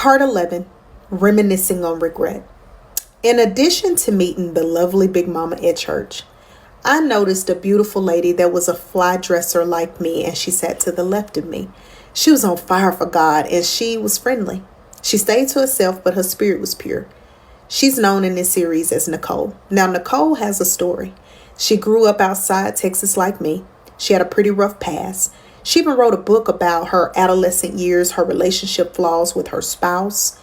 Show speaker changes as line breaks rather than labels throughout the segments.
Part 11, Reminiscing on Regret. In addition to meeting the lovely Big Mama at church, I noticed a beautiful lady that was a fly dresser like me, and she sat to the left of me. She was on fire for God, and she was friendly. She stayed to herself, but her spirit was pure. She's known in this series as Nicole. Now, Nicole has a story. She grew up outside Texas like me. She had a pretty rough past. She even wrote a book about her adolescent years, her relationship flaws with her spouse.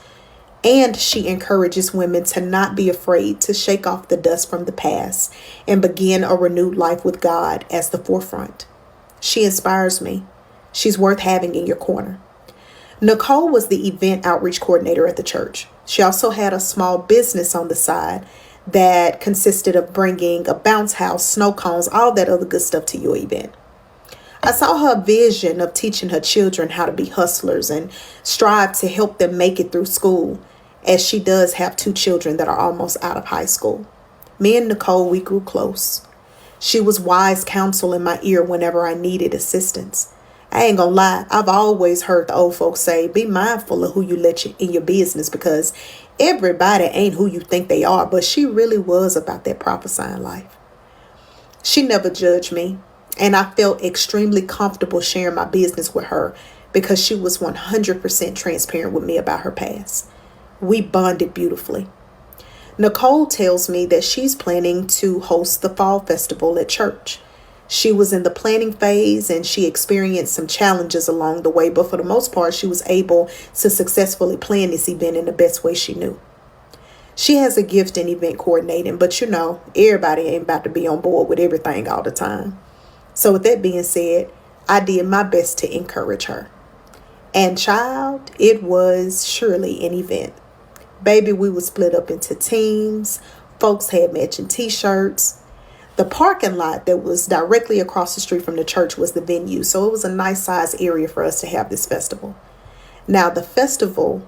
And she encourages women to not be afraid to shake off the dust from the past and begin a renewed life with God as the forefront. She inspires me. She's worth having in your corner. Nicole was the event outreach coordinator at the church. She also had a small business on the side that consisted of bringing a bounce house, snow cones, all that other good stuff to your event. I saw her vision of teaching her children how to be hustlers and strive to help them make it through school, as she does have 2 children that are almost out of high school. Me and Nicole, we grew close. She was wise counsel in my ear whenever I needed assistance. I ain't gonna lie, I've always heard the old folks say, be mindful of who you let in your business, because everybody ain't who you think they are, but she really was about that prophesying life. She never judged me, and I felt extremely comfortable sharing my business with her because she was 100% transparent with me about her past. We bonded beautifully. Nicole tells me that she's planning to host the fall festival at church. She was in the planning phase and she experienced some challenges along the way, but for the most part, she was able to successfully plan this event in the best way she knew. She has a gift in event coordinating, but everybody ain't about to be on board with everything all the time. So with that being said, I did my best to encourage her. And child, it was surely an event. Baby, we were split up into teams. Folks had matching t-shirts. The parking lot that was directly across the street from the church was the venue. So it was a nice size area for us to have this festival. Now, the festival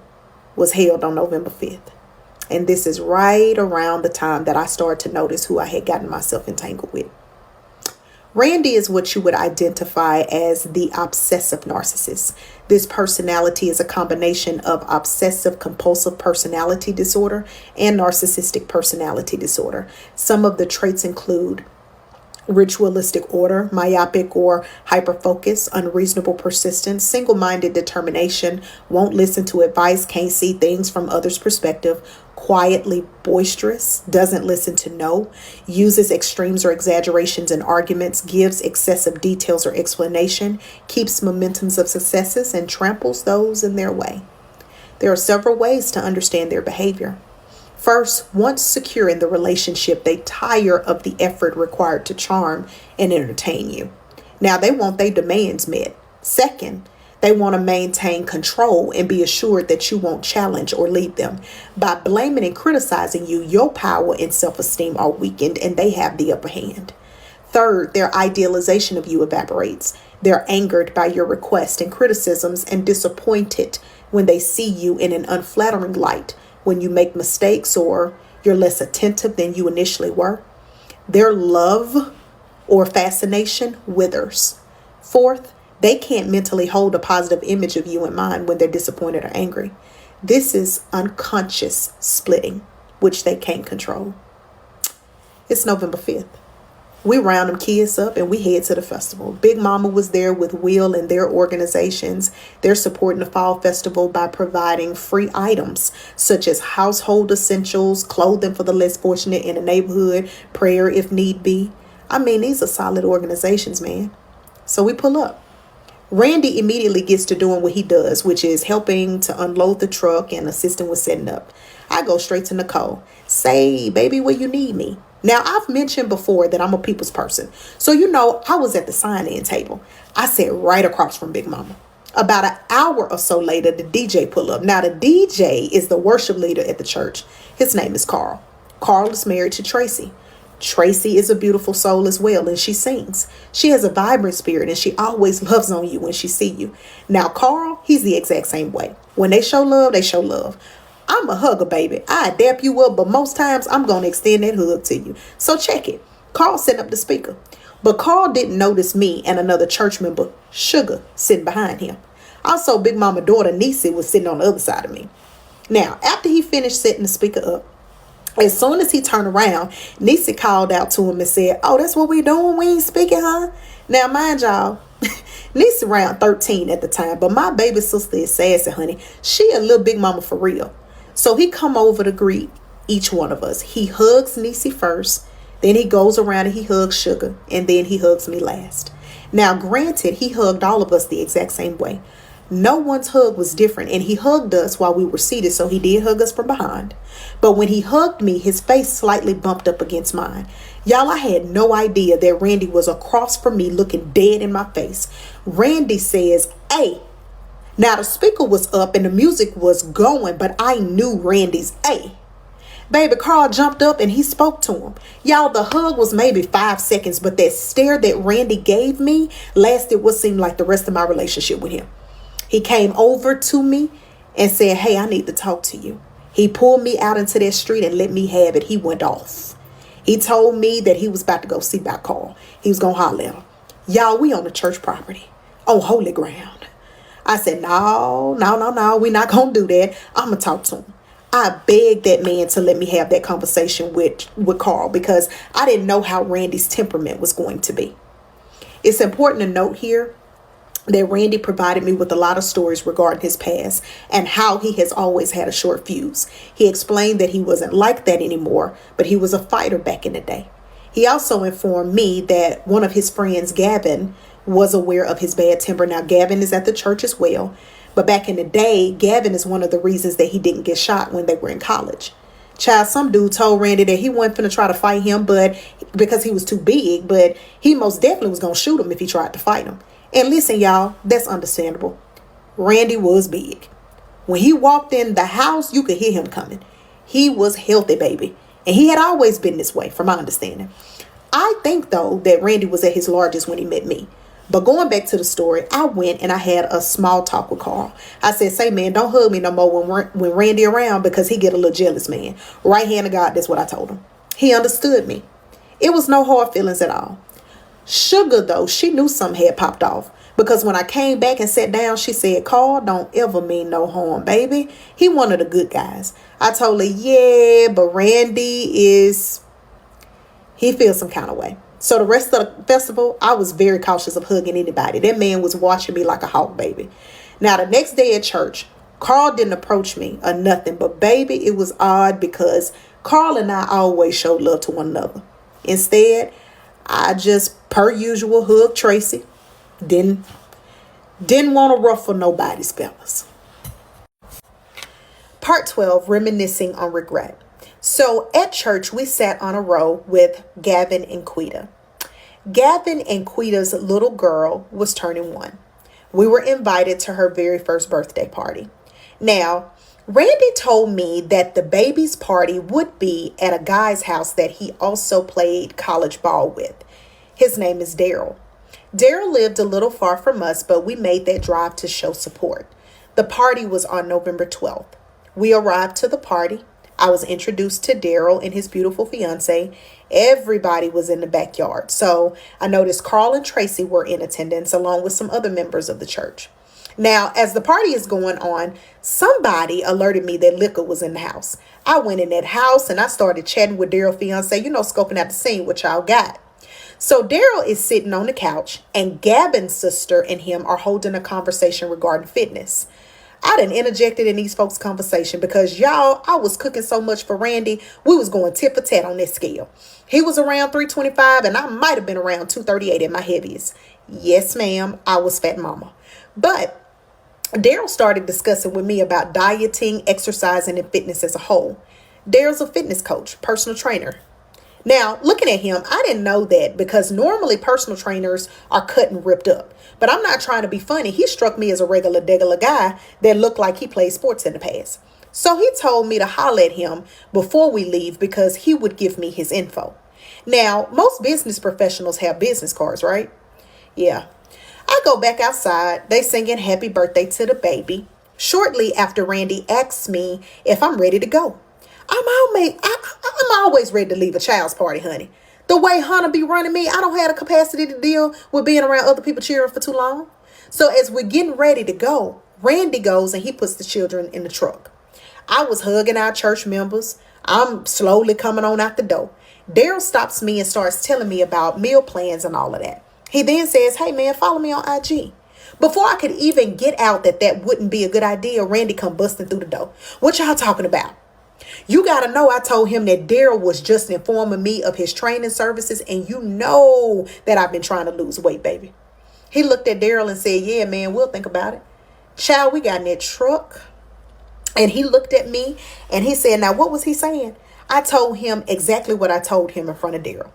was held on November 5th. And this is right around the time that I started to notice who I had gotten myself entangled with. Randy is what you would identify as the obsessive narcissist. This personality is a combination of obsessive compulsive personality disorder and narcissistic personality disorder. Some of the traits include ritualistic order, myopic or hyperfocus, unreasonable persistence, single-minded determination, won't listen to advice, can't see things from others' perspective, quietly boisterous, doesn't listen to no, uses extremes or exaggerations in arguments, gives excessive details or explanation, keeps momentums of successes, and tramples those in their way. There are several ways to understand their behavior. First, once secure in the relationship, they tire of the effort required to charm and entertain you. Now, they want their demands met. Second, they want to maintain control and be assured that you won't challenge or lead them. By blaming and criticizing you, your power and self-esteem are weakened and they have the upper hand. Third, their idealization of you evaporates. They're angered by your requests and criticisms and disappointed when they see you in an unflattering light, when you make mistakes or you're less attentive than you initially were. Their love or fascination withers. Fourth, they can't mentally hold a positive image of you in mind when they're disappointed or angry. This is unconscious splitting, which they can't control. It's November 5th. We round them kids up and we head to the festival. Big Mama was there with Will and their organizations. They're supporting the fall festival by providing free items such as household essentials, clothing for the less fortunate in the neighborhood, prayer if need be. I mean, these are solid organizations, man. So we pull up. Randy immediately gets to doing what he does, which is helping to unload the truck and assisting with setting up. I go straight to Nicole. Say, baby, where you need me? Now, I've mentioned before that I'm a people's person. So, I was at the sign-in table. I sat right across from Big Mama. About an hour or so later, the DJ pulled up. Now, the DJ is the worship leader at the church. His name is Carl. Carl is married to Tracy. Tracy is a beautiful soul as well, and she sings. She has a vibrant spirit, and she always loves on you when she see you. Now, Carl, he's the exact same way. When they show love, they show love. I'm a hugger, baby. I dap you up, but most times I'm going to extend that hug to you. So check it. Carl set up the speaker. But Carl didn't notice me and another church member, Sugar, sitting behind him. Also, Big Mama daughter, Niecy, was sitting on the other side of me. Now, after he finished setting the speaker up, as soon as he turned around, Niecy called out to him and said, "Oh, that's what we doing? We ain't speaking, huh?" Now, mind y'all, Niecy around 13 at the time, but my baby sister is sassy, honey. She a little big mama for real. So he come over to greet each one of us. He hugs Niecy first, then he goes around and he hugs Sugar, and then he hugs me last. Now, granted, he hugged all of us the exact same way. No one's hug was different, and he hugged us while we were seated, so he did hug us from behind. But when he hugged me, his face slightly bumped up against mine. Y'all, I had no idea that Randy was across from me looking dead in my face. Randy says, "Hey." Now, the speaker was up and the music was going, but I knew Randy's "Hey." Baby Carl jumped up and he spoke to him. Y'all, the hug was maybe 5 seconds, but that stare that Randy gave me lasted what seemed like the rest of my relationship with him. He came over to me and said, "Hey, I need to talk to you." He pulled me out into that street and let me have it. He went off. He told me that he was about to go see about Carl. He was going to holler at him. Y'all, we on the church property, on holy ground. I said, no, we're not going to do that. I'm going to talk to him. I begged that man to let me have that conversation with Carl because I didn't know how Randy's temperament was going to be. It's important to note here that Randy provided me with a lot of stories regarding his past and how he has always had a short fuse. He explained that he wasn't like that anymore, but he was a fighter back in the day. He also informed me that one of his friends, Gavin, was aware of his bad temper. Now, Gavin is at the church as well, but back in the day, Gavin is one of the reasons that he didn't get shot when they were in college. Child, some dude told Randy that he wasn't finna try to fight him, but because he was too big, but he most definitely was gonna shoot him if he tried to fight him. And listen, y'all, that's understandable. Randy was big. When he walked in the house, you could hear him coming. He was healthy, baby. And he had always been this way, from my understanding. I think, though, that Randy was at his largest when he met me. But going back to the story, I went and I had a small talk with Carl. I said, "Say, man, don't hug me no more when Randy around because he get a little jealous, man." Right hand of God, that's what I told him. He understood me. It was no hard feelings at all. Sugar, though, she knew something had popped off because when I came back and sat down, she said, "Carl don't ever mean no harm, baby. He one of the good guys." I told her, "Yeah, but Randy he feels some kind of way." So the rest of the festival, I was very cautious of hugging anybody. That man was watching me like a hawk, baby. Now, the next day at church, Carl didn't approach me or nothing, but baby, it was odd because Carl and I always showed love to one another. Instead, I just, per usual, hugged Tracy. Didn't want to ruffle nobody's feathers. Part 12, reminiscing on regret. So at church, we sat on a row with Gavin and Quita. Gavin and Quita's little girl was turning 1. We were invited to her very first birthday party. Now, Randy told me that the baby's party would be at a guy's house that he also played college ball with. His name is Daryl. Daryl lived a little far from us, but we made that drive to show support. The party was on November 12th. We arrived to the party. I was introduced to Daryl and his beautiful fiance. Everybody was in the backyard. So I noticed Carl and Tracy were in attendance along with some other members of the church. Now, as the party is going on, somebody alerted me that liquor was in the house. I went in that house and I started chatting with Daryl's fiance, scoping out the scene, what y'all got. So Daryl is sitting on the couch and Gabin's sister and him are holding a conversation regarding fitness. I done interjected in these folks' conversation because y'all, I was cooking so much for Randy. We was going tit for tat on that scale. He was around 325 and I might have been around 238 at my heaviest. Yes, ma'am, I was fat mama. But Daryl started discussing with me about dieting, exercising, and fitness as a whole. Daryl's a fitness coach, personal trainer. Now, looking at him, I didn't know that because normally personal trainers are cut and ripped up. But I'm not trying to be funny. He struck me as a regular guy that looked like he played sports in the past. So he told me to holler at him before we leave because he would give me his info. Now, most business professionals have business cards, right? Yeah. I go back outside. They singing happy birthday to the baby. Shortly after Randy asks me if I'm ready to go. I'm always ready to leave a child's party, honey. The way Hunter be running me, I don't have the capacity to deal with being around other people cheering for too long. So as we're getting ready to go, Randy goes and he puts the children in the truck. I was hugging our church members. I'm slowly coming on out the door. Daryl stops me and starts telling me about meal plans and all of that. He then says, hey man, follow me on IG. Before I could even get out that wouldn't be a good idea, Randy come busting through the door. What y'all talking about? You got to know I told him that Daryl was just informing me of his training services, and you know that I've been trying to lose weight, baby. He looked at Daryl and said, yeah, man, we'll think about it. Child, we got in that truck, and he looked at me and he said, now what was he saying? I told him exactly what I told him in front of Daryl.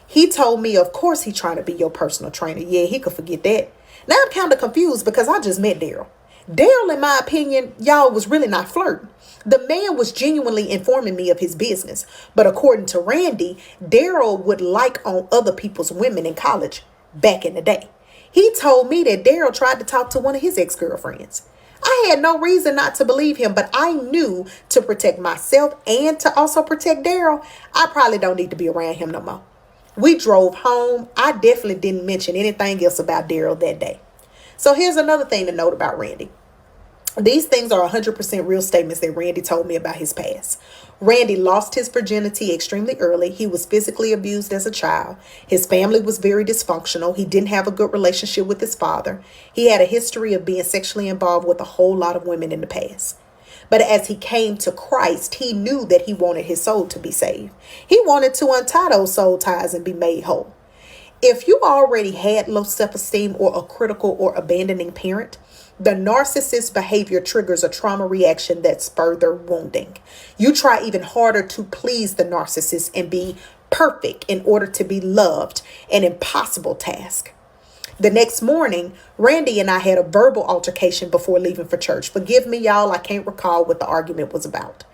He told me, of course, he trying to be your personal trainer. Yeah, he could forget that. Now I'm kind of confused because I just met Daryl. Daryl, in my opinion, y'all, was really not flirting. The man was genuinely informing me of his business. But according to Randy, Daryl would like on other people's women in college back in the day. He told me that Daryl tried to talk to one of his ex-girlfriends. I had no reason not to believe him, but I knew to protect myself and to also protect Daryl, I probably don't need to be around him no more. We drove home. I definitely didn't mention anything else about Daryl that day. So here's another thing to note about Randy. These things are 100% real statements that Randy told me about his past. Randy lost his virginity extremely early. He was physically abused as a child. His family was very dysfunctional. He didn't have a good relationship with his father. He had a history of being sexually involved with a whole lot of women in the past. But as he came to Christ, he knew that he wanted his soul to be saved. He wanted to untie those soul ties and be made whole. If you already had low self-esteem or a critical or abandoning parent, the narcissist behavior triggers a trauma reaction that's further wounding. You try even harder to please the narcissist and be perfect in order to be loved, an impossible task. The next morning, Randy and I had a verbal altercation before leaving for church. Forgive me, y'all, I can't recall what the argument was about.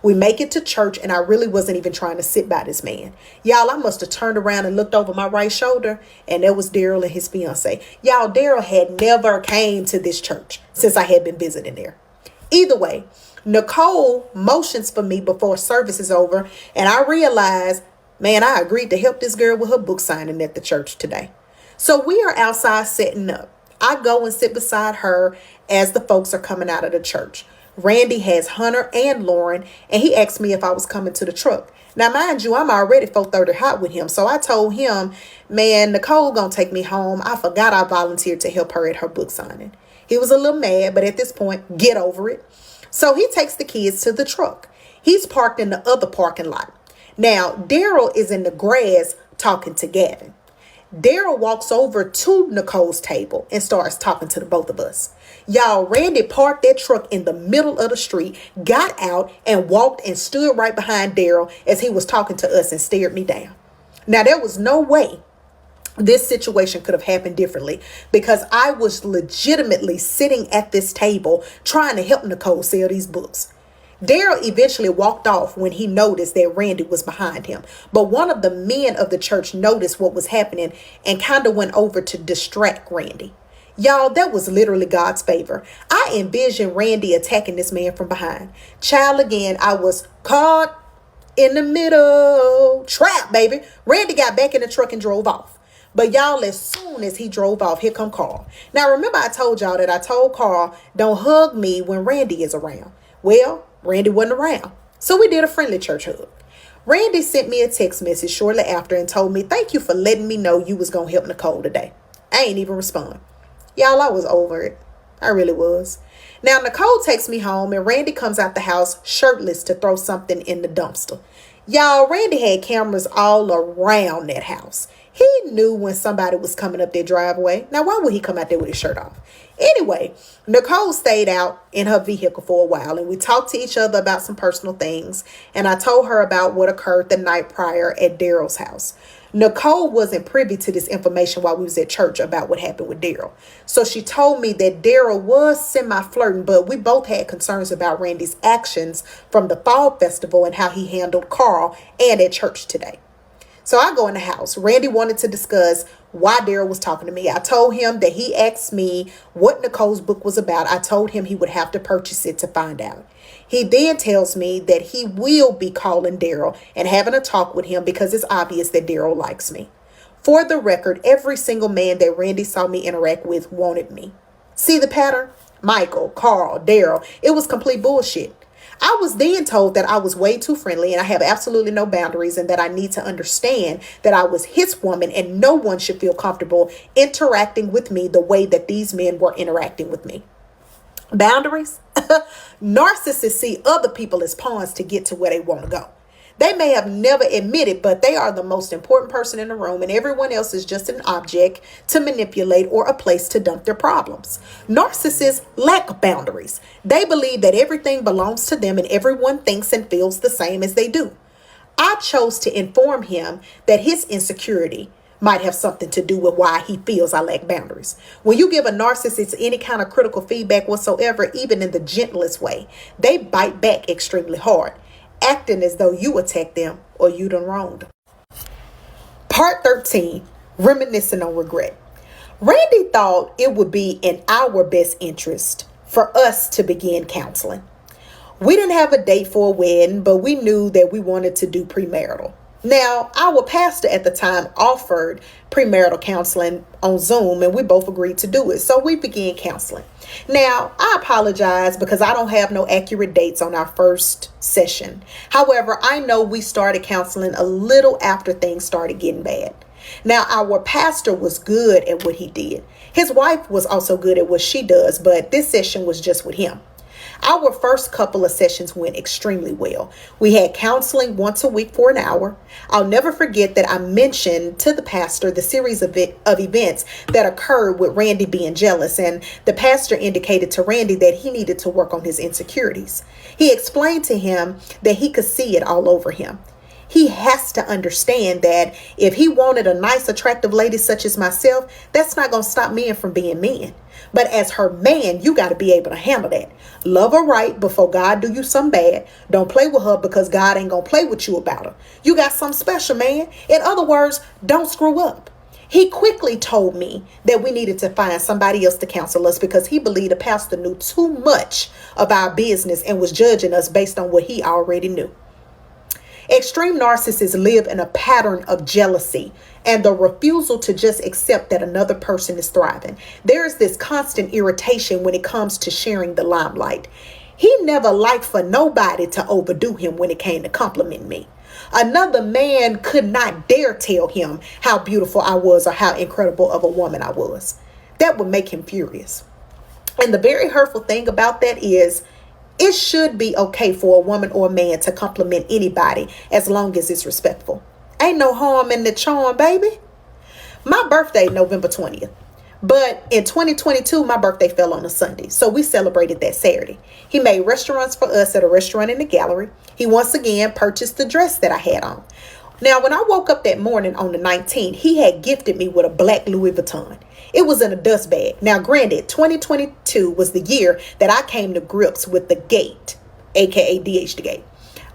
We make it to church and I really wasn't even trying to sit by this man. Y'all, I must have turned around and looked over my right shoulder and there was Daryl and his fiance. Y'all, Daryl had never came to this church since I had been visiting there. Either way, Nicole motions for me before service is over and I realized, man, I agreed to help this girl with her book signing at the church today. So we are outside setting up. I go and sit beside her as the folks are coming out of the church. Randy has Hunter and Lauren, and he asked me if I was coming to the truck. Now, mind you, I'm already 4:30 hot with him. So I told him, man, Nicole gonna take me home. I forgot I volunteered to help her at her book signing. He was a little mad, but at this point, get over it. So he takes the kids to the truck. He's parked in the other parking lot. Now, Daryl is in the grass talking to Gavin. Daryl walks over to Nicole's table and starts talking to the both of us. Y'all, Randy parked that truck in the middle of the street, got out and walked and stood right behind Daryl as he was talking to us and stared me down. Now, there was no way this situation could have happened differently because I was legitimately sitting at this table trying to help Nicole sell these books. Daryl eventually walked off when he noticed that Randy was behind him. But one of the men of the church noticed what was happening and kind of went over to distract Randy. Y'all, that was literally God's favor. I envisioned Randy attacking this man from behind. Child, again, I was caught in the middle. Trap, baby. Randy got back in the truck and drove off. But y'all, as soon as he drove off, here come Carl. Now, remember I told y'all that I told Carl, don't hug me when Randy is around. Well, Randy wasn't around. So we did a friendly church hug. Randy sent me a text message shortly after and told me, thank you for letting me know you was going to help Nicole today. I ain't even respond. Y'all, I was over it. I really was. Now, Nicole takes me home and Randy comes out the house shirtless to throw something in the dumpster. Y'all, Randy had cameras all around that house. He knew when somebody was coming up their driveway. Now, why would he come out there with his shirt off? Anyway, Nicole stayed out in her vehicle for a while and we talked to each other about some personal things. And I told her about what occurred the night prior at Daryl's house. Nicole wasn't privy to this information while we was at church about what happened with Daryl. So she told me that Daryl was semi-flirting, but we both had concerns about Randy's actions from the fall festival and how he handled Carl and at church today. So I go in the house. Randy wanted to discuss why Daryl was talking to me. I told him that he asked me what Nicole's book was about. I told him he would have to purchase it to find out. He then tells me that he will be calling Daryl and having a talk with him because it's obvious that Daryl likes me. For the record, every single man that Randy saw me interact with wanted me. See the pattern? Michael, Carl, Daryl. It was complete bullshit. I was then told that I was way too friendly and I have absolutely no boundaries, and that I need to understand that I was his woman and no one should feel comfortable interacting with me the way that these men were interacting with me. Boundaries? Narcissists see other people as pawns to get to where they want to go. They may have never admitted, but they are the most important person in the room, and everyone else is just an object to manipulate or a place to dump their problems. Narcissists lack boundaries. They believe that everything belongs to them and everyone thinks and feels the same as they do. I chose to inform him that his insecurity might have something to do with why he feels I lack boundaries. When you give a narcissist any kind of critical feedback whatsoever, even in the gentlest way, they bite back extremely hard, acting as though you attacked them or you done wronged. Part 13, reminiscing on regret. Randy thought it would be in our best interest for us to begin counseling. We didn't have a date for a wedding, but we knew that we wanted to do premarital. Now, our pastor at the time offered premarital counseling on Zoom, and we both agreed to do it. So we began counseling. Now, I apologize because I don't have no accurate dates on our first session. However, I know we started counseling a little after things started getting bad. Now, our pastor was good at what he did. His wife was also good at what she does, but this session was just with him. Our first couple of sessions went extremely well. We had counseling once a week for an hour. I'll never forget that I mentioned to the pastor the series of events that occurred with Randy being jealous, and the pastor indicated to Randy that he needed to work on his insecurities. He explained to him that he could see it all over him. He has to understand that if he wanted a nice, attractive lady such as myself, that's not going to stop men from being men. But as her man, you got to be able to handle that. Love her right before God do you some bad. Don't play with her because God ain't going to play with you about her. You got something special, man. In other words, don't screw up. He quickly told me that we needed to find somebody else to counsel us because he believed the pastor knew too much of our business and was judging us based on what he already knew. Extreme narcissists live in a pattern of jealousy and the refusal to just accept that another person is thriving. There is this constant irritation when it comes to sharing the limelight. He never liked for nobody to overdo him when it came to complimenting me. Another man could not dare tell him how beautiful I was or how incredible of a woman I was. That would make him furious. And the very hurtful thing about that is, it should be okay for a woman or a man to compliment anybody as long as it's respectful. Ain't no harm in the charm, baby. My birthday, November 20th. But in 2022, my birthday fell on a Sunday. So we celebrated that Saturday. He made restaurants for us at a restaurant in the gallery. He once again purchased the dress that I had on. Now, when I woke up that morning on the 19th, he had gifted me with a black Louis Vuitton. It was in a dust bag. Now, granted, 2022 was the year that I came to grips with the gate, aka DH Gate.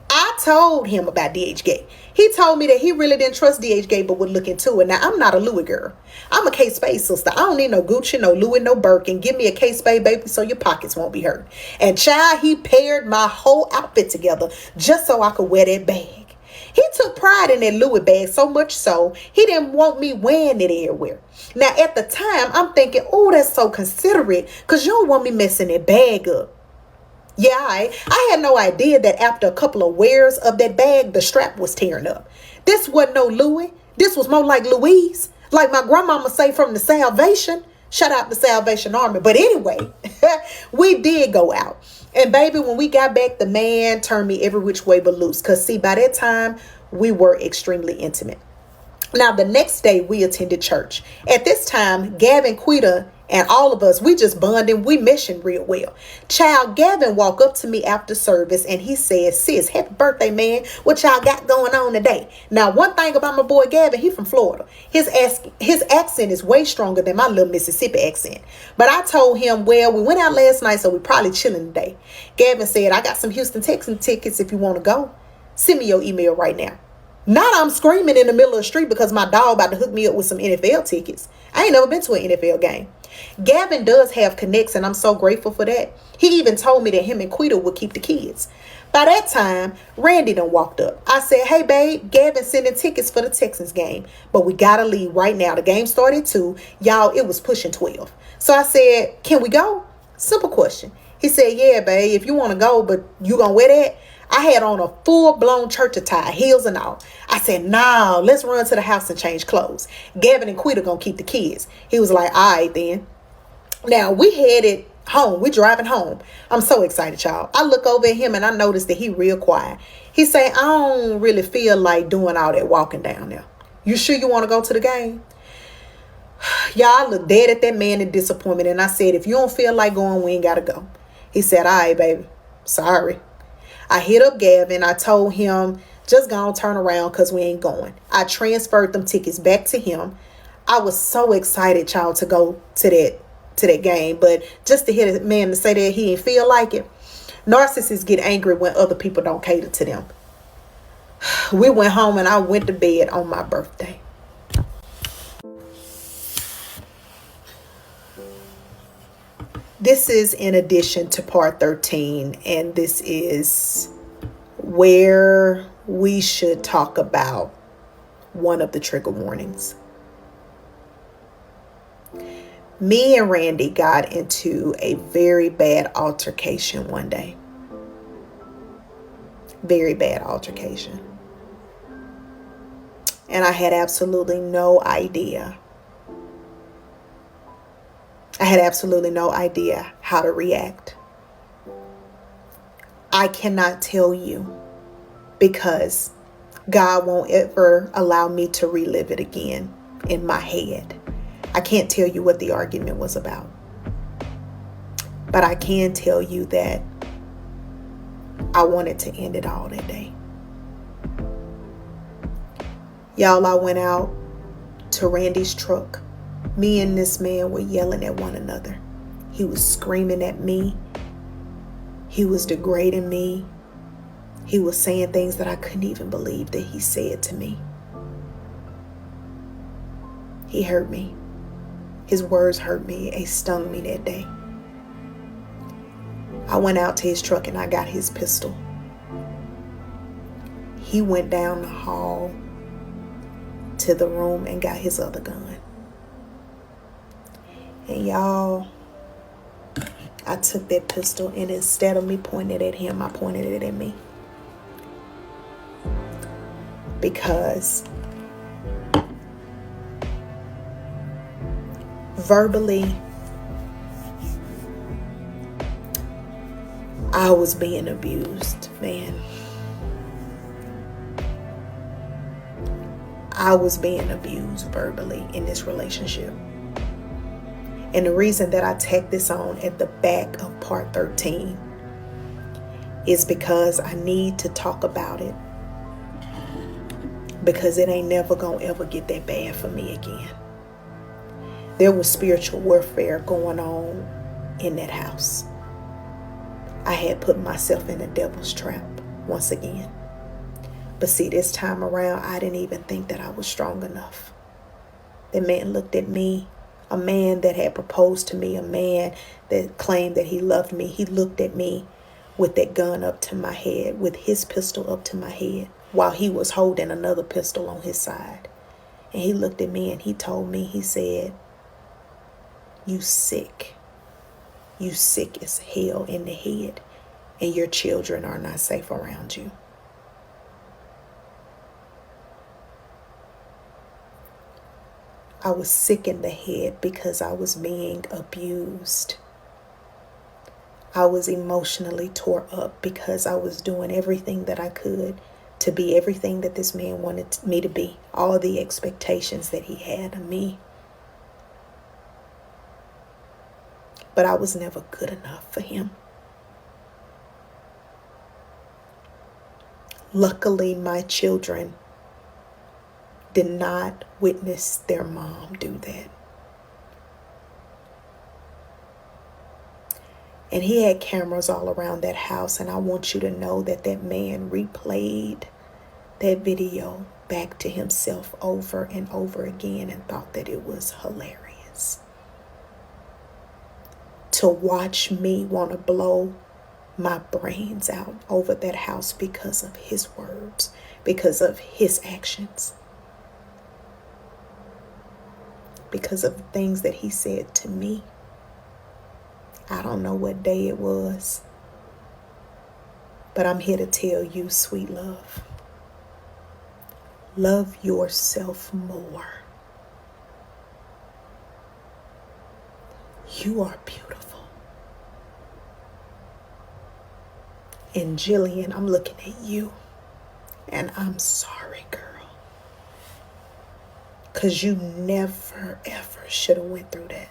I told him about DH Gate. He told me that he really didn't trust DH Gate but would look into it. Now, I'm not a Louis girl. I'm a K-Spade sister. I don't need no Gucci, no Louis, no Birkin. Give me a K-Spade, baby, so your pockets won't be hurt. And child, he paired my whole outfit together just so I could wear that bag. He took pride in that Louis bag so much so he didn't want me wearing it everywhere. Now, at the time, I'm thinking, oh, that's so considerate because you don't want me messing that bag up. Yeah, I had no idea that after a couple of wears of that bag, the strap was tearing up. This wasn't no Louis. This was more like Louise, like my grandmama say from the Salvation. Shout out the Salvation Army. But anyway, we did go out. And baby, when we got back, the man turned me every which way but loose. Because see, by that time, we were extremely intimate. Now, the next day, we attended church. At this time, Gavin, Quita, and all of us, we just bonding. We meshing real well. Child, Gavin walked up to me after service and he said, sis, happy birthday, man. What y'all got going on today? Now, one thing about my boy Gavin, he from Florida. His accent is way stronger than my little Mississippi accent. But I told him, well, we went out last night, so we probably chilling today. Gavin said, I got some Houston Texans tickets if you want to go. Send me your email right now. Not I'm screaming in the middle of the street because my dog about to hook me up with some NFL tickets. I ain't never been to an NFL game. Gavin does have connects, and I'm so grateful for that. He even told me that him and Quita would keep the kids. By that time, Randy done walked up. I said, hey, babe, Gavin sending tickets for the Texans game, but we got to leave right now. The game started 2. Y'all, it was pushing 12. So I said, can we go? Simple question. He said, yeah, babe, if you want to go, but you gonna wear that? I had on a full-blown church attire, heels and all. I said, nah, let's run to the house and change clothes. Gavin and Quita gonna keep the kids. He was like, all right then. Now, we headed home. We driving home. I'm so excited, y'all. I look over at him and I notice that he real quiet. He say, I don't really feel like doing all that walking down there. You sure you want to go to the game? Y'all, I looked dead at that man in disappointment. And I said, if you don't feel like going, we ain't got to go. He said, all right, baby. Sorry. I hit up Gavin. I told him, just go turn around because we ain't going. I transferred them tickets back to him. I was so excited, y'all, to go to that game. But just to hear the man to say that he didn't feel like it. Narcissists get angry when other people don't cater to them. We went home and I went to bed on my birthday. This is in addition to part 13, and this is where we should talk about one of the trigger warnings. Me and Randy got into a very bad altercation one day. Very bad altercation. And I had absolutely no idea. I had absolutely no idea how to react. I cannot tell you because God won't ever allow me to relive it again in my head. I can't tell you what the argument was about. But I can tell you that I wanted to end it all that day. Y'all, I went out to Randy's truck. Me and this man were yelling at one another. He was screaming at me. He was degrading me. He was saying things that I couldn't even believe that he said to me. He hurt me. His words hurt me. They stung me that day. I went out to his truck and I got his pistol. He went down the hall to the room and got his other gun. And y'all, I took that pistol and instead of me pointing it at him, I pointed it at me. Because verbally, I was being abused, man. I was being abused verbally in this relationship. And the reason that I tagged this on at the back of part 13 is because I need to talk about it. Because it ain't never gonna ever get that bad for me again. There was spiritual warfare going on in that house. I had put myself in a devil's trap once again. But see, this time around, I didn't even think that I was strong enough. The man looked at me, a man that had proposed to me, a man that claimed that he loved me. He looked at me with that gun up to my head, with his pistol up to my head, while he was holding another pistol on his side. And he looked at me and he told me, he said, you sick. You sick as hell in the head, and your children are not safe around you. I was sick in the head because I was being abused. I was emotionally tore up because I was doing everything that I could to be everything that this man wanted me to be. All the expectations that he had of me. But I was never good enough for him. Luckily, my children did not witness their mom do that. And he had cameras all around that house, and I want you to know that that man replayed that video back to himself over and over again and thought that it was hilarious. To watch me want to blow my brains out over that house because of his words, because of his actions, because of the things that he said to me. I don't know what day it was, but I'm here to tell you, sweet love, love yourself more. You are beautiful. And Jillian, I'm looking at you, and I'm sorry, girl. Because you never, ever should have went through that.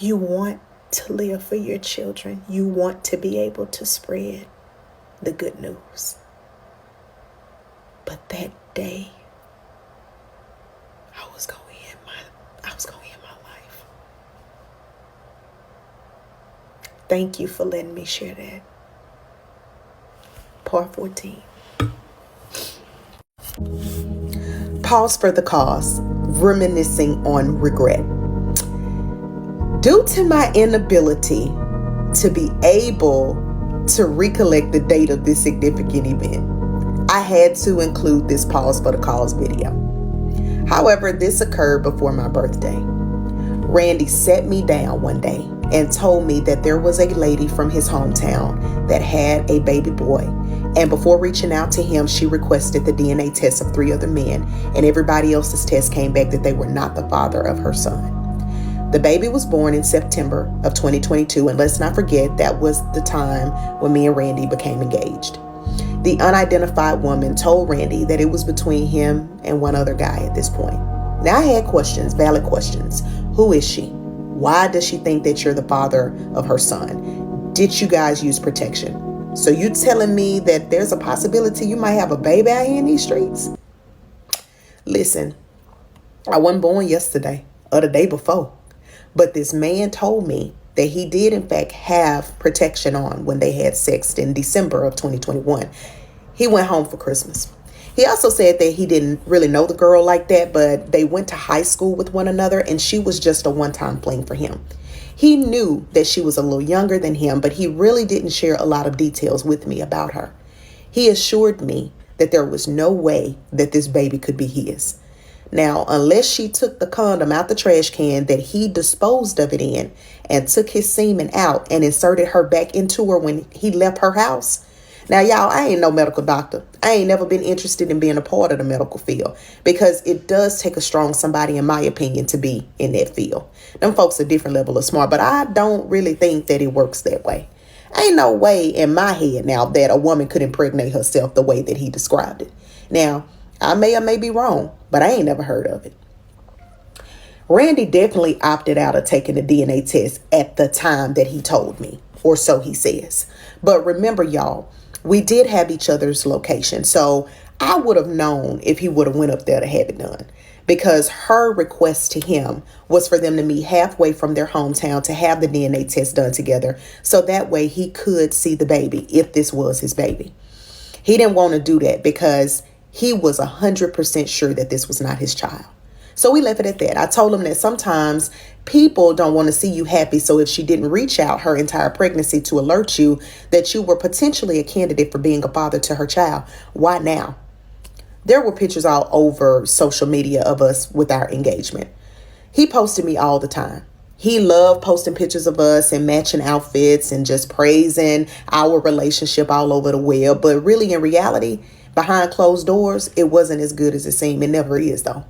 You want to live for your children. You want to be able to spread the good news. But that day, I was going to end my life. Thank you for letting me share that. Part 14. Pause for the cause. Reminiscing on regret. Due to my inability to be able to recollect the date of this significant event, I had to include this pause for the cause video. However, this occurred before my birthday. Randy sat me down one day and told me that there was a lady from his hometown that had a baby boy. And before reaching out to him, she requested the DNA test of 3 other men, and everybody else's test came back that they were not the father of her son. The baby was born in September of 2022, and let's not forget that was the time when me and Randy became engaged. The unidentified woman told Randy that it was between him and one other guy at this point. Now I had questions, valid questions. Who is she? Why does she think that you're the father of her son? Did you guys use protection? So you telling me that there's a possibility you might have a baby out here in these streets? Listen, I wasn't born yesterday or the day before. But this man told me that he did, in fact, have protection on when they had sex in December of 2021. He went home for Christmas. He also said that he didn't really know the girl like that, but they went to high school with one another, and she was just a one-time fling for him. He knew that she was a little younger than him, but he really didn't share a lot of details with me about her. He assured me that there was no way that this baby could be his. Now, unless she took the condom out the trash can that he disposed of it in and took his semen out and inserted her back into her when he left her house. Now, y'all, I ain't no medical doctor. I ain't never been interested in being a part of the medical field because it does take a strong somebody, in my opinion, to be in that field. Them folks are a different level of smart, but I don't really think that it works that way. Ain't no way in my head now that a woman could impregnate herself the way that he described it. Now, I may or may be wrong, but I ain't never heard of it. Randy definitely opted out of taking the DNA test at the time that he told me, or so he says. But remember, y'all, we did have each other's location, so I would have known if he would have went up there to have it done, because her request to him was for them to meet halfway from their hometown to have the DNA test done together, so that way he could see the baby if this was his baby. He didn't want to do that because he was 100% sure that this was not his child. So we left it at that. I told him that sometimes people don't want to see you happy. So if she didn't reach out her entire pregnancy to alert you that you were potentially a candidate for being a father to her child, why now? There were pictures all over social media of us with our engagement. He posted me all the time. He loved posting pictures of us in matching outfits and just praising our relationship all over the web. But really, in reality, behind closed doors, it wasn't as good as it seemed. It never is, though.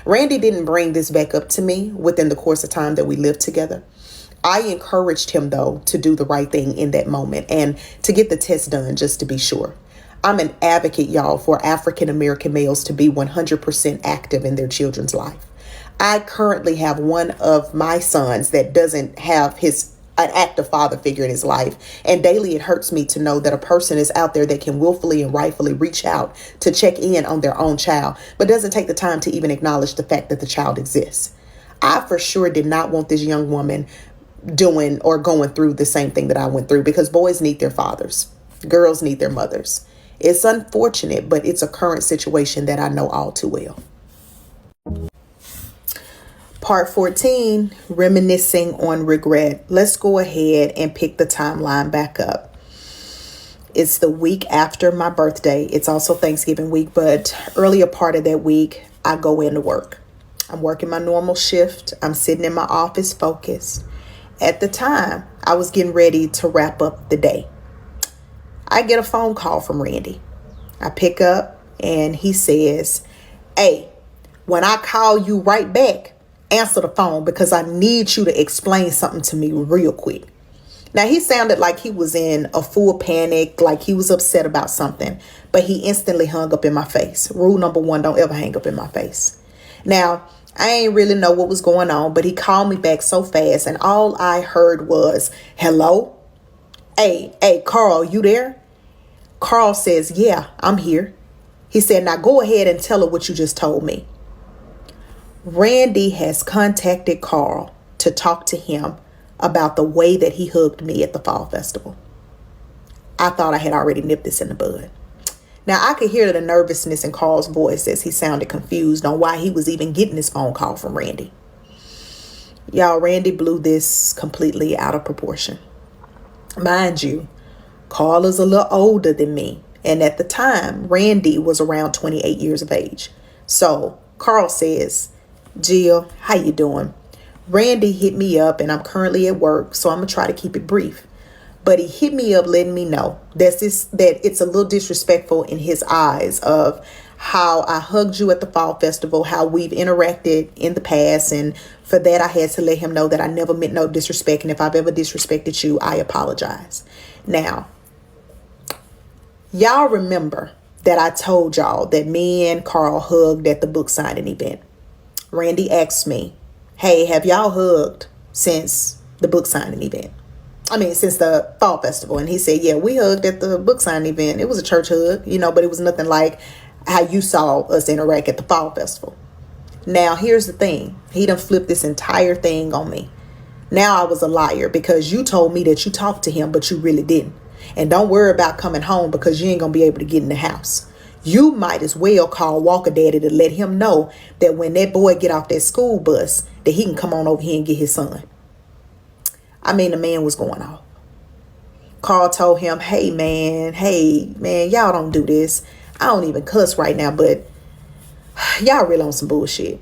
Randy didn't bring this back up to me within the course of time that we lived together. I encouraged him, though, to do the right thing in that moment and to get the test done just to be sure. I'm an advocate, y'all, for African-American males to be 100% active in their children's life. I currently have one of my sons that doesn't have an active father figure in his life. And daily it hurts me to know that a person is out there that can willfully and rightfully reach out to check in on their own child, but doesn't take the time to even acknowledge the fact that the child exists. I for sure did not want this young woman doing or going through the same thing that I went through, because boys need their fathers. Girls need their mothers. It's unfortunate, but it's a current situation that I know all too well. Part 14, reminiscing on regret. Let's go ahead and pick the timeline back up. It's the week after my birthday. It's also Thanksgiving week, but earlier part of that week, I go into work. I'm working my normal shift. I'm sitting in my office focused. At the time, I was getting ready to wrap up the day. I get a phone call from Randy. I pick up and he says, "Hey, when I call you right back, answer the phone because I need you to explain something to me real quick." Now, he sounded like he was in a full panic, like he was upset about something, but he instantly hung up in my face. Rule number 1, don't ever hang up in my face. Now, I ain't really know what was going on, but he called me back so fast and all I heard was, "Hello? Hey, Carl, you there?" Carl says, "Yeah, I'm here." He said, "Now go ahead and tell her what you just told me." Randy has contacted Carl to talk to him about the way that he hugged me at the fall festival. I thought I had already nipped this in the bud. Now, I could hear the nervousness in Carl's voice as he sounded confused on why he was even getting this phone call from Randy. Y'all, Randy blew this completely out of proportion. Mind you, Carl is a little older than me, and at the time, Randy was around 28 years of age. So Carl says, "Jill, how you doing? Randy hit me up and I'm currently at work, so I'm going to try to keep it brief. But he hit me up letting me know that it's a little disrespectful in his eyes of how I hugged you at the fall festival, how we've interacted in the past. And for that, I had to let him know that I never meant no disrespect. And if I've ever disrespected you, I apologize." Now, y'all remember that I told y'all that me and Carl hugged at the book signing event. Randy asked me, "Hey, have y'all hugged since the book signing event? Since the fall festival?" And he said, "Yeah, we hugged at the book signing event. It was a church hug, but it was nothing like how you saw us interact at the fall festival." Now, here's the thing. He done flipped this entire thing on me. Now I was a liar because you told me that you talked to him, but you really didn't. And don't worry about coming home because you ain't going to be able to get in the house. You might as well call Walker Daddy to let him know that when that boy get off that school bus, that he can come on over here and get his son. The man was going off. Carl told him, hey man, y'all don't do this. I don't even cuss right now, but y'all really on some bullshit.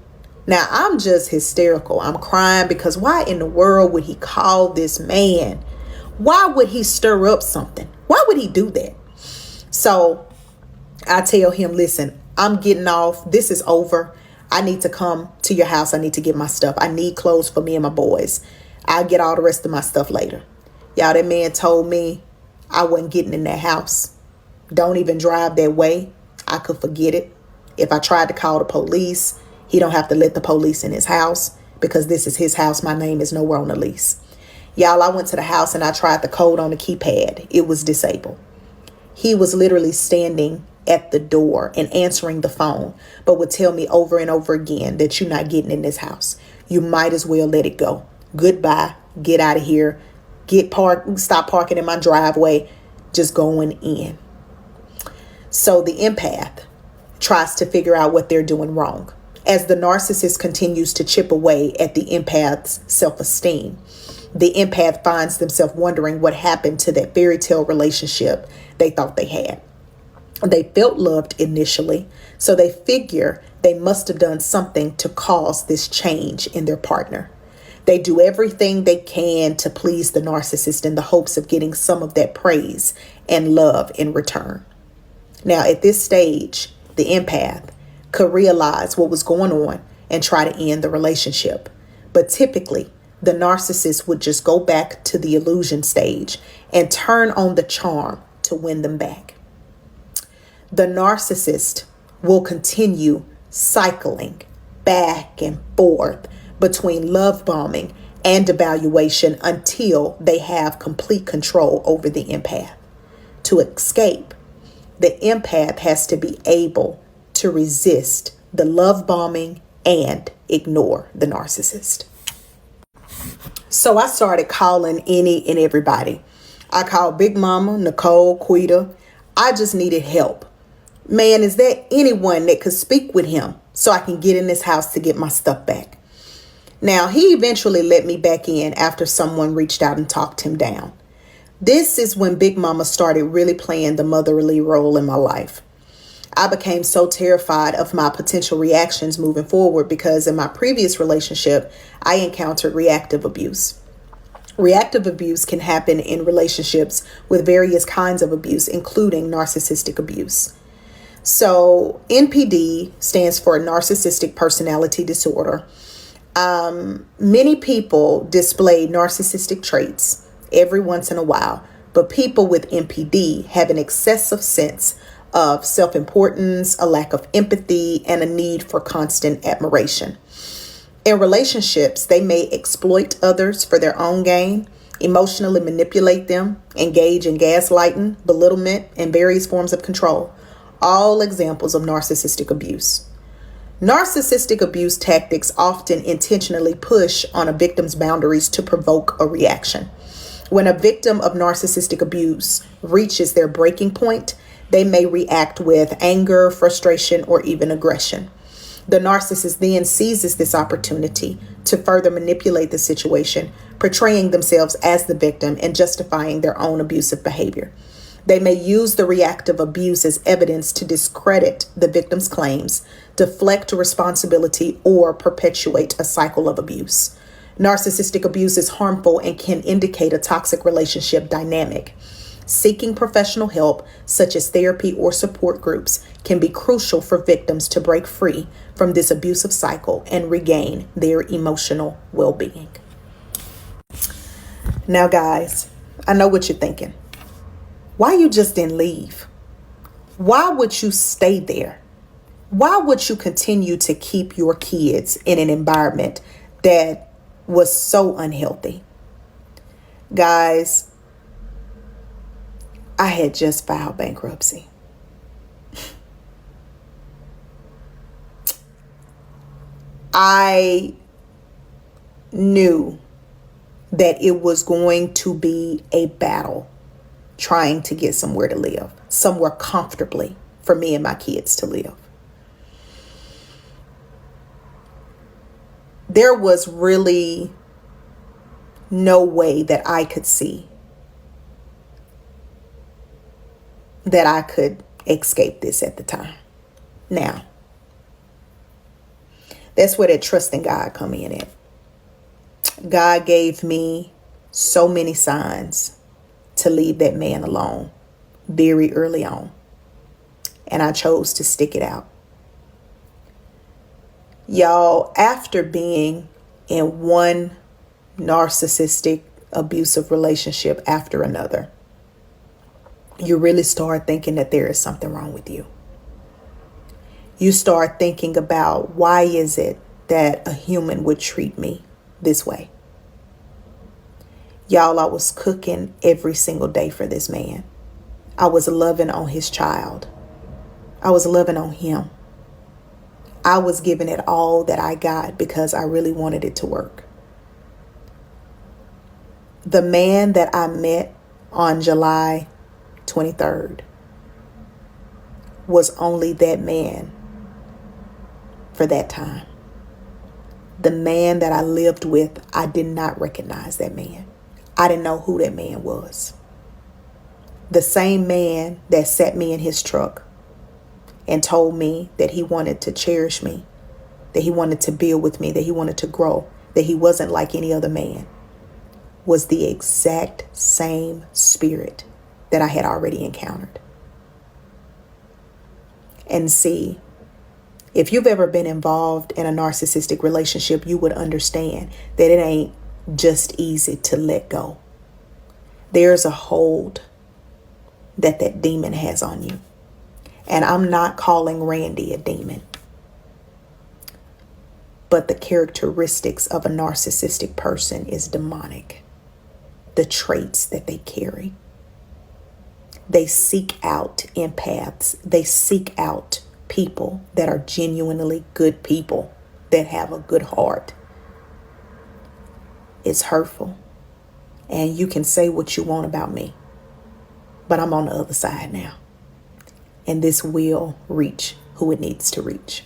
Now, I'm just hysterical. I'm crying because why in the world would he call this man? Why would he stir up something? Why would he do that? So I tell him, "Listen, I'm getting off. This is over. I need to come to your house. I need to get my stuff. I need clothes for me and my boys. I'll get all the rest of my stuff later." Y'all, that man told me I wasn't getting in that house. Don't even drive that way. I could forget it. If I tried to call the police, he don't have to let the police in his house because this is his house. My name is nowhere on the lease. Y'all, I went to the house and I tried the code on the keypad. It was disabled. He was literally standing at the door and answering the phone, but would tell me over and over again that you're not getting in this house. You might as well let it go. Goodbye. Get out of here. Stop parking in my driveway. Just going in. So the empath tries to figure out what they're doing wrong. As the narcissist continues to chip away at the empath's self-esteem, the empath finds themselves wondering what happened to that fairy tale relationship they thought they had. They felt loved initially, so they figure they must have done something to cause this change in their partner. They do everything they can to please the narcissist in the hopes of getting some of that praise and love in return. Now, at this stage, the empath could realize what was going on and try to end the relationship. But typically, the narcissist would just go back to the illusion stage and turn on the charm to win them back. The narcissist will continue cycling back and forth between love bombing and evaluation until they have complete control over the empath. To escape, the empath has to be able to resist the love bombing and ignore the narcissist. So I started calling any and everybody. I called Big Mama, Nicole, Quita. I just needed help. Man, is there anyone that could speak with him so I can get in this house to get my stuff back? Now, he eventually let me back in after someone reached out and talked him down. This is when Big Mama started really playing the motherly role in my life. I became so terrified of my potential reactions moving forward because in my previous relationship, I encountered reactive abuse. Reactive abuse can happen in relationships with various kinds of abuse, including narcissistic abuse. So NPD stands for narcissistic personality disorder. Many people display narcissistic traits every once in a while, but people with NPD have an excessive sense of self-importance, a lack of empathy, and a need for constant admiration. In relationships, they may exploit others for their own gain, emotionally manipulate them, engage in gaslighting, belittlement, and various forms of control. All examples of narcissistic abuse. Narcissistic abuse tactics often intentionally push on a victim's boundaries to provoke a reaction. When a victim of narcissistic abuse reaches their breaking point, they may react with anger, frustration, or even aggression. The narcissist then seizes this opportunity to further manipulate the situation, portraying themselves as the victim and justifying their own abusive behavior. They may use the reactive abuse as evidence to discredit the victim's claims, deflect responsibility, or perpetuate a cycle of abuse. Narcissistic abuse is harmful and can indicate a toxic relationship dynamic. Seeking professional help, such as therapy or support groups, can be crucial for victims to break free from this abusive cycle and regain their emotional well-being. Now, guys, I know what you're thinking. Why you just didn't leave? Why would you stay there? Why would you continue to keep your kids in an environment that was so unhealthy? Guys, I had just filed bankruptcy. I knew that it was going to be a battle trying to get somewhere to live, somewhere comfortably for me and my kids to live. There was really no way that I could see that I could escape this at the time. Now, that's where that trust in God come in at. God gave me so many signs to leave that man alone very early on. And I chose to stick it out. Y'all, after being in one narcissistic, abusive relationship after another, you really start thinking that there is something wrong with you. You start thinking about, why is it that a human would treat me this way? Y'all, I was cooking every single day for this man. I was loving on his child. I was loving on him. I was giving it all that I got because I really wanted it to work. The man that I met on July 23rd was only that man for that time. The man that I lived with, I did not recognize that man. I didn't know who that man was. The same man that sat me in his truck and told me that he wanted to cherish me, that he wanted to build with me, that he wanted to grow, that he wasn't like any other man, was the exact same spirit that I had already encountered. And see, if you've ever been involved in a narcissistic relationship, you would understand that it ain't just easy to let go. There's a hold that demon has on you. And I'm not calling Randy a demon, but the characteristics of a narcissistic person is demonic. The traits that they carry. They seek out empaths. They seek out people that are genuinely good people, that have a good heart. It's hurtful. And you can say what you want about me, but I'm on the other side now. And this will reach who it needs to reach.